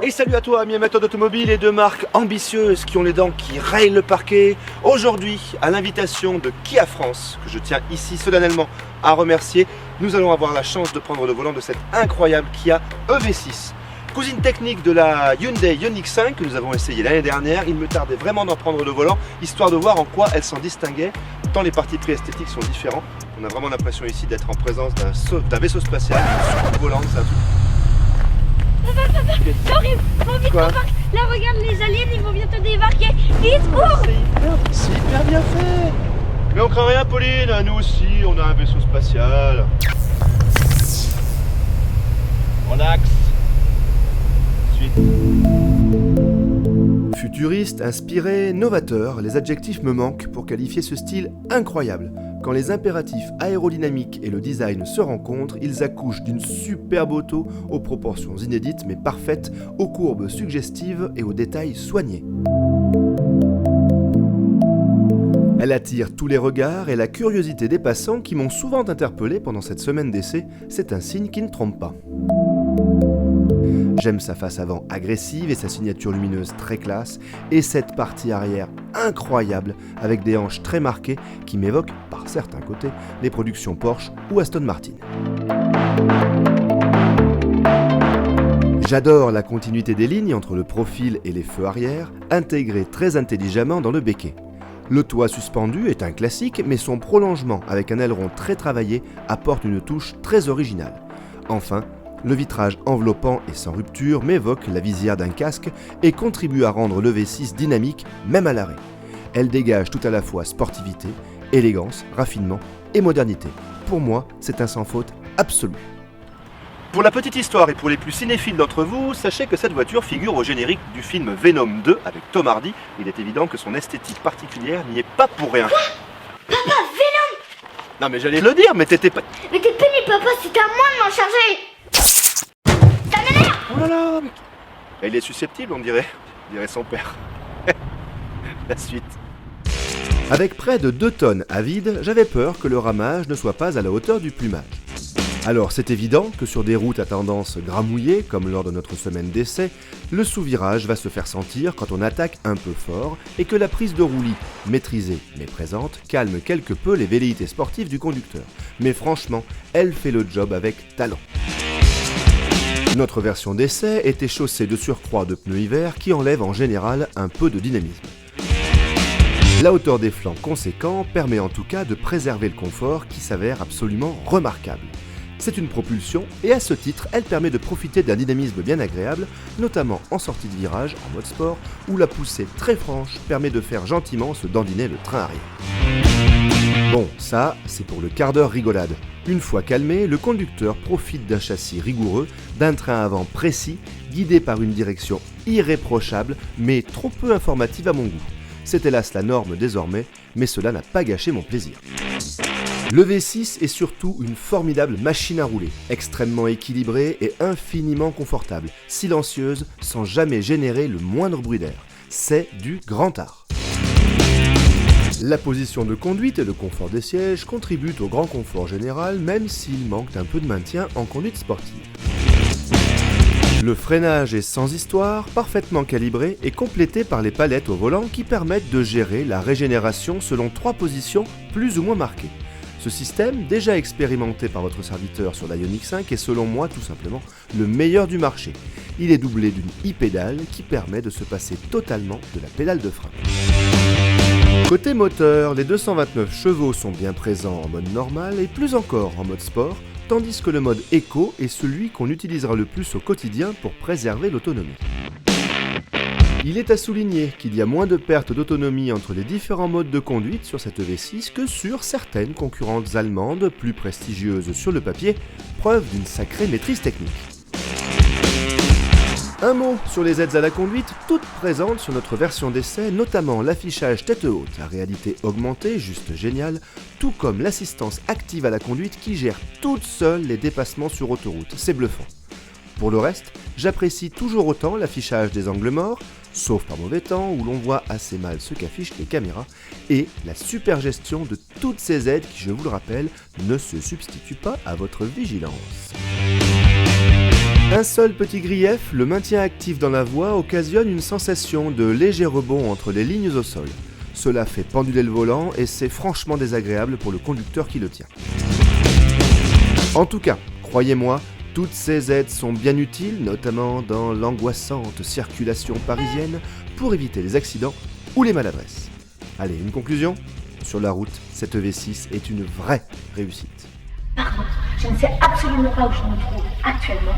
Et salut à toi, amis amateurs d'automobile et de marques ambitieuses qui ont les dents qui rayent le parquet. Aujourd'hui, à l'invitation de Kia France, que je tiens ici solennellement à remercier, nous allons avoir la chance de prendre le volant de cette incroyable Kia EV6. Cousine technique de la Hyundai Ioniq 5 que nous avons essayé l'année dernière. Il me tardait vraiment d'en prendre le volant, histoire de voir en quoi elle s'en distinguait, tant les parties pris esthétiques sont différents. On a vraiment l'impression ici d'être en présence d'un vaisseau spatial, un volant, c'est un truc. Papa, ils vont vite débarquer. Là, regarde les aliens, ils vont bientôt débarquer. Vite, cours! C'est hyper bien fait. Mais on craint rien, Pauline, nous aussi, on a un vaisseau spatial. En axe. Suite. Futuriste, inspiré, novateur, les adjectifs me manquent pour qualifier ce style incroyable. Quand les impératifs aérodynamiques et le design se rencontrent, ils accouchent d'une superbe auto aux proportions inédites mais parfaites, aux courbes suggestives et aux détails soignés. Elle attire tous les regards et la curiosité des passants qui m'ont souvent interpellé pendant cette semaine d'essai. C'est un signe qui ne trompe pas. J'aime sa face avant agressive et sa signature lumineuse très classe, et cette partie arrière incroyable avec des hanches très marquées qui m'évoquent, par certains côtés, les productions Porsche ou Aston Martin. J'adore la continuité des lignes entre le profil et les feux arrière, intégrés très intelligemment dans le béquet. Le toit suspendu est un classique, mais son prolongement avec un aileron très travaillé apporte une touche très originale. Enfin, le vitrage enveloppant et sans rupture m'évoque la visière d'un casque et contribue à rendre le V6 dynamique, même à l'arrêt. Elle dégage tout à la fois sportivité, élégance, raffinement et modernité. Pour moi, c'est un sans faute absolu. Pour la petite histoire et pour les plus cinéphiles d'entre vous, sachez que cette voiture figure au générique du film Venom 2 avec Tom Hardy. Il est évident que son esthétique particulière n'y est pas pour rien. Quoi? Papa, Venom! Non mais j'allais le dire, mais t'étais pas... Mais t'es pénible, papa, c'était à moi de m'en charger! Oh là là, mais... Il est susceptible, on dirait son père. La suite. Avec près de 2 tonnes à vide, j'avais peur que le ramage ne soit pas à la hauteur du plumage. Alors c'est évident que sur des routes à tendance gramouillée, comme lors de notre semaine d'essai, le sous-virage va se faire sentir quand on attaque un peu fort et que la prise de roulis, maîtrisée mais présente, calme quelque peu les velléités sportives du conducteur. Mais franchement, elle fait le job avec talent. Notre version d'essai était chaussée de surcroît de pneus hiver qui enlèvent en général un peu de dynamisme. La hauteur des flancs conséquents permet en tout cas de préserver le confort qui s'avère absolument remarquable. C'est une propulsion et à ce titre, elle permet de profiter d'un dynamisme bien agréable, notamment en sortie de virage en mode sport où la poussée très franche permet de faire gentiment se dandiner le train arrière. Bon, ça, c'est pour le quart d'heure rigolade. Une fois calmé, le conducteur profite d'un châssis rigoureux, d'un train avant précis, guidé par une direction irréprochable, mais trop peu informative à mon goût. C'est hélas la norme désormais, mais cela n'a pas gâché mon plaisir. Le V6 est surtout une formidable machine à rouler, extrêmement équilibrée et infiniment confortable, silencieuse, sans jamais générer le moindre bruit d'air. C'est du grand art. La position de conduite et le confort des sièges contribuent au grand confort général, même s'il manque un peu de maintien en conduite sportive. Le freinage est sans histoire, parfaitement calibré et complété par les palettes au volant qui permettent de gérer la régénération selon 3 positions plus ou moins marquées. Ce système, déjà expérimenté par votre serviteur sur la Ioniq 5, est selon moi tout simplement le meilleur du marché. Il est doublé d'une e-pédale qui permet de se passer totalement de la pédale de frein. Côté moteur, les 229 chevaux sont bien présents en mode normal et plus encore en mode sport, tandis que le mode éco est celui qu'on utilisera le plus au quotidien pour préserver l'autonomie. Il est à souligner qu'il y a moins de pertes d'autonomie entre les différents modes de conduite sur cette V6 que sur certaines concurrentes allemandes plus prestigieuses sur le papier, preuve d'une sacrée maîtrise technique. Un mot sur les aides à la conduite, toutes présentes sur notre version d'essai, notamment l'affichage tête haute à réalité augmentée, juste génial, tout comme l'assistance active à la conduite qui gère toute seule les dépassements sur autoroute, c'est bluffant. Pour le reste, j'apprécie toujours autant l'affichage des angles morts, sauf par mauvais temps où l'on voit assez mal ce qu'affichent les caméras, et la super gestion de toutes ces aides qui, je vous le rappelle, ne se substituent pas à votre vigilance. Un seul petit grief, le maintien actif dans la voie occasionne une sensation de léger rebond entre les lignes au sol. Cela fait penduler le volant et c'est franchement désagréable pour le conducteur qui le tient. En tout cas, croyez-moi, toutes ces aides sont bien utiles, notamment dans l'angoissante circulation parisienne, pour éviter les accidents ou les maladresses. Allez, une conclusion ? Sur la route, cette V6 est une vraie réussite. Par contre, je ne sais absolument pas où je me trouve actuellement,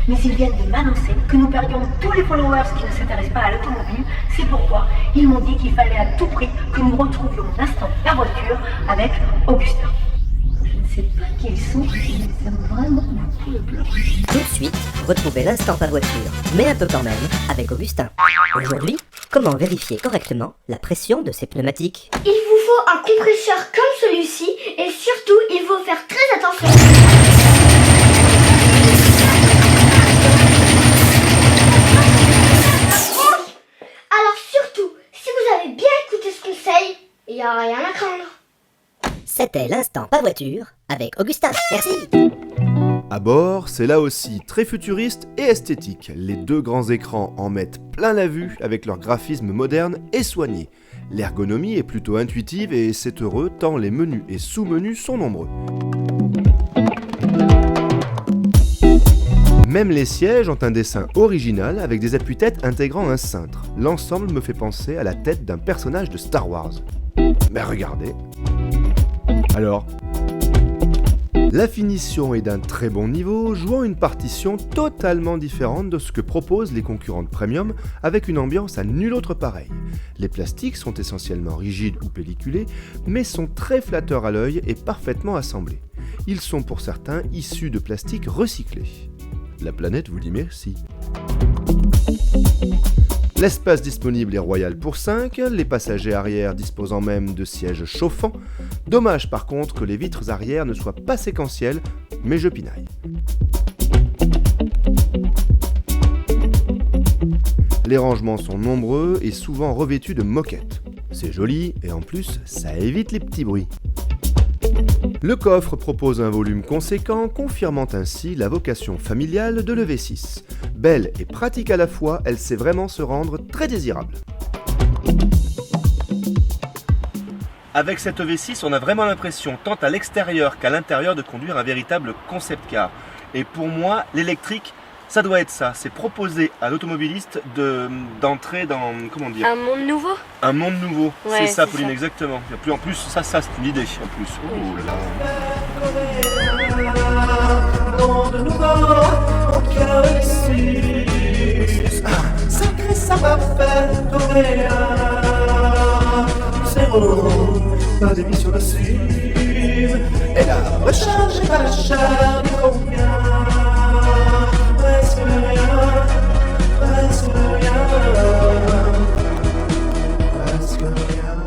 mais ils viennent de m'annoncer que nous perdions tous les followers qui ne s'intéressent pas à l'automobile. C'est pourquoi ils m'ont dit qu'il fallait à tout prix que nous retrouvions l'instant la voiture avec Augustin. Je ne sais pas qui ils sont, mais ils aiment vraiment beaucoup le blog. Tout de suite, retrouvez l'instant pas voiture, mais un peu quand même, avec Augustin. Aujourd'hui, comment vérifier correctement la pression de ces pneumatiques ? Il vous faut un compresseur comme celui-ci et surtout il faut faire très attention. Alors surtout, si vous avez bien écouté ce conseil, il n'y a rien à craindre. C'était l'instant pas voiture, avec Augustin. Merci. À bord, c'est là aussi très futuriste et esthétique. Les deux grands écrans en mettent plein la vue avec leur graphisme moderne et soigné. L'ergonomie est plutôt intuitive et c'est heureux tant les menus et sous-menus sont nombreux. Même les sièges ont un dessin original avec des appuis-têtes intégrant un cintre. L'ensemble me fait penser à la tête d'un personnage de Star Wars. Mais regardez. Alors, la finition est d'un très bon niveau, jouant une partition totalement différente de ce que proposent les concurrentes premium, avec une ambiance à nul autre pareil. Les plastiques sont essentiellement rigides ou pelliculés, mais sont très flatteurs à l'œil et parfaitement assemblés. Ils sont pour certains issus de plastique recyclé. La planète vous dit merci. L'espace disponible est royal pour 5, les passagers arrière disposant même de sièges chauffants. Dommage par contre que les vitres arrière ne soient pas séquentielles, mais je pinaille. Les rangements sont nombreux et souvent revêtus de moquettes. C'est joli et en plus, ça évite les petits bruits. Le coffre propose un volume conséquent, confirmant ainsi la vocation familiale de l'EV6. Belle et pratique à la fois, elle sait vraiment se rendre très désirable. Avec cette EV6, on a vraiment l'impression, tant à l'extérieur qu'à l'intérieur, de conduire un véritable concept car. Et pour moi, l'électrique, ça doit être ça. C'est proposer à l'automobiliste d'entrer dans, comment dire, Un monde nouveau. un monde nouveau. Ouais, c'est ça, c'est Pauline, ça. exactement. Et puis en plus, ça c'est une idée. En plus. Oh là là. Sacré savoir-faire coréen. Zéro, pas d'émission nocive. Et la recharge est pas chère, mais combien? Presque rien, presque rien, presque rien.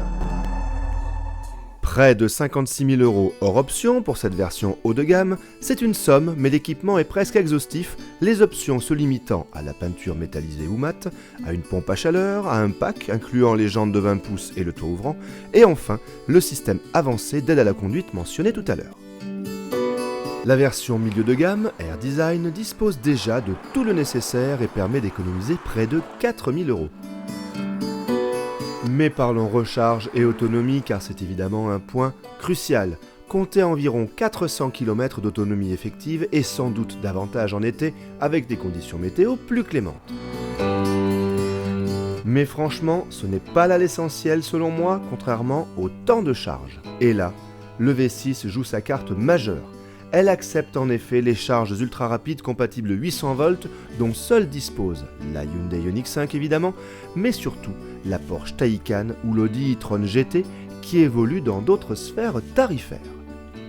Près de 56 000 € hors option pour cette version haut de gamme, c'est une somme, mais l'équipement est presque exhaustif, les options se limitant à la peinture métallisée ou mate, à une pompe à chaleur, à un pack incluant les jantes de 20 pouces et le toit ouvrant, et enfin le système avancé d'aide à la conduite mentionné tout à l'heure. La version milieu de gamme, Air Design, dispose déjà de tout le nécessaire et permet d'économiser près de 4 000 €. Mais parlons recharge et autonomie car c'est évidemment un point crucial. Comptez environ 400 km d'autonomie effective et sans doute davantage en été avec des conditions météo plus clémentes. Mais franchement, ce n'est pas là l'essentiel selon moi, contrairement au temps de charge. Et là, le V6 joue sa carte majeure. Elle accepte en effet les charges ultra rapides compatibles 800 volts dont seule dispose la Hyundai Ioniq 5 évidemment, mais surtout la Porsche Taycan ou l'Audi e-tron GT qui évolue dans d'autres sphères tarifaires.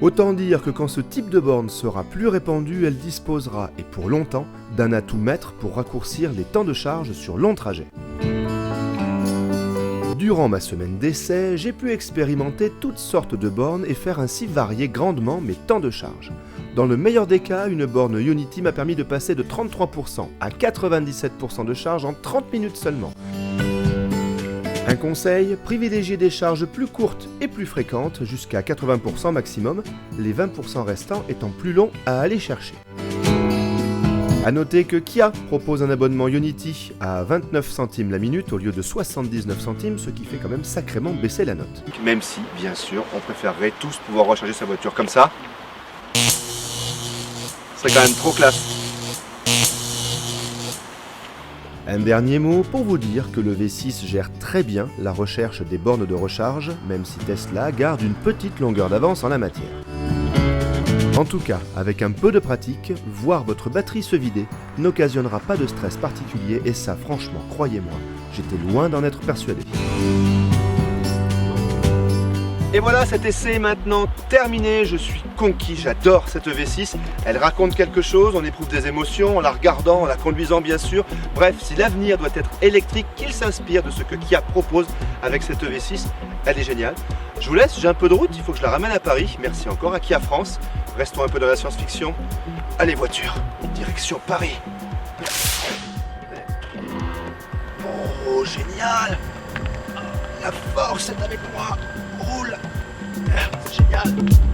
Autant dire que quand ce type de borne sera plus répandu, elle disposera, et pour longtemps, d'un atout maître pour raccourcir les temps de charge sur longs trajets. Durant ma semaine d'essai, j'ai pu expérimenter toutes sortes de bornes et faire ainsi varier grandement mes temps de charge. Dans le meilleur des cas, une borne Ionity m'a permis de passer de 33% à 97% de charge en 30 minutes seulement. Un conseil, privilégiez des charges plus courtes et plus fréquentes, jusqu'à 80% maximum, les 20% restants étant plus longs à aller chercher. A noter que Kia propose un abonnement Ionity à 29 centimes la minute au lieu de 79 centimes, ce qui fait quand même sacrément baisser la note. Même si, bien sûr, on préférerait tous pouvoir recharger sa voiture comme ça. C'est quand même trop classe. Un dernier mot pour vous dire que le V6 gère très bien la recherche des bornes de recharge, même si Tesla garde une petite longueur d'avance en la matière. En tout cas, avec un peu de pratique, voir votre batterie se vider n'occasionnera pas de stress particulier et ça, franchement, croyez-moi, j'étais loin d'en être persuadé. Et voilà, cet essai est maintenant terminé, je suis conquis, j'adore cette V6, elle raconte quelque chose, on éprouve des émotions en la regardant, en la conduisant bien sûr. Bref, si l'avenir doit être électrique, qu'il s'inspire de ce que Kia propose avec cette V6, elle est géniale. Je vous laisse, j'ai un peu de route, il faut que je la ramène à Paris, merci encore à Kia France. Restons un peu dans la science-fiction. Allez voiture, direction Paris. Oh, génial! La force est avec moi! Roule! C'est génial!